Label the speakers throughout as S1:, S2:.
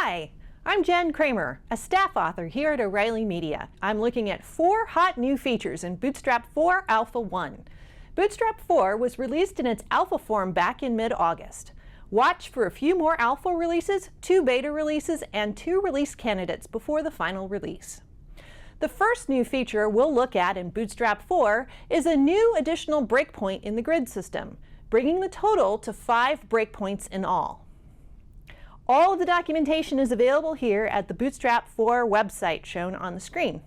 S1: Hi, I'm Jen Kramer, a staff author here at O'Reilly Media. I'm looking at 4 hot new features in Bootstrap 4 Alpha 1. Bootstrap 4 was released in its alpha form back in mid-August. Watch for a few more alpha releases, 2 beta releases, and 2 release candidates before the final release. The first new feature we'll look at in Bootstrap 4 is a new additional breakpoint in the grid system, bringing the total to 5 breakpoints in all. All of the documentation is available here at the Bootstrap 4 website shown on the screen.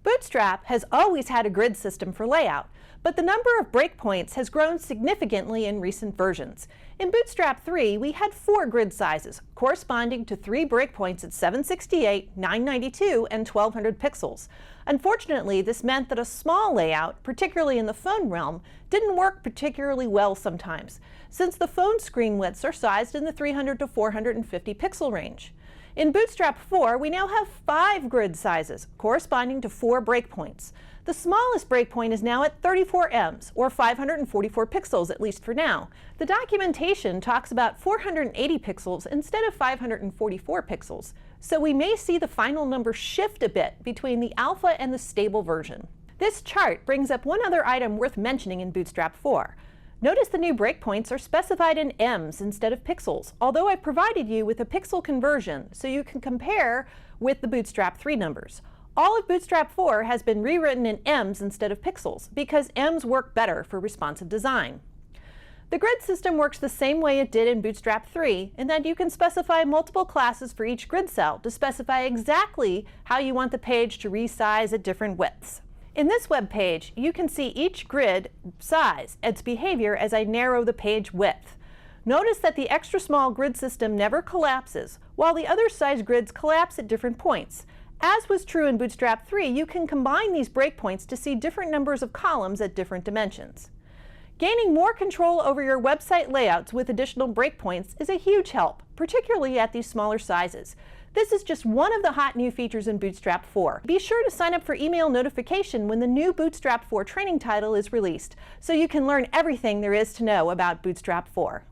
S1: Bootstrap has always had a grid system for layout, but the number of breakpoints has grown significantly in recent versions. In Bootstrap 3, we had 4 grid sizes, corresponding to 3 breakpoints at 768, 992, and 1200 pixels. Unfortunately, this meant that a small layout, particularly in the phone realm, didn't work particularly well sometimes, since the phone screen widths are sized in the 300 to 450 pixel range. In Bootstrap 4, we now have 5 grid sizes, corresponding to 4 breakpoints. The smallest breakpoint is now at 34 ems, or 544 pixels, at least for now. The documentation talks about 480 pixels instead of 544 pixels, so we may see the final number shift a bit between the alpha and the stable version. This chart brings up one other item worth mentioning in Bootstrap 4. Notice the new breakpoints are specified in ems instead of pixels, although I provided you with a pixel conversion so you can compare with the Bootstrap 3 numbers. All of Bootstrap 4 has been rewritten in ems instead of pixels because ems work better for responsive design. The grid system works the same way it did in Bootstrap 3 in that you can specify multiple classes for each grid cell to specify exactly how you want the page to resize at different widths. In this web page, you can see each grid size, its behavior as I narrow the page width. Notice that the extra small grid system never collapses, while the other size grids collapse at different points. As was true in Bootstrap 3, you can combine these breakpoints to see different numbers of columns at different dimensions. Gaining more control over your website layouts with additional breakpoints is a huge help, particularly at these smaller sizes. This is just one of the hot new features in Bootstrap 4. Be sure to sign up for email notification when the new Bootstrap 4 training title is released, so you can learn everything there is to know about Bootstrap 4.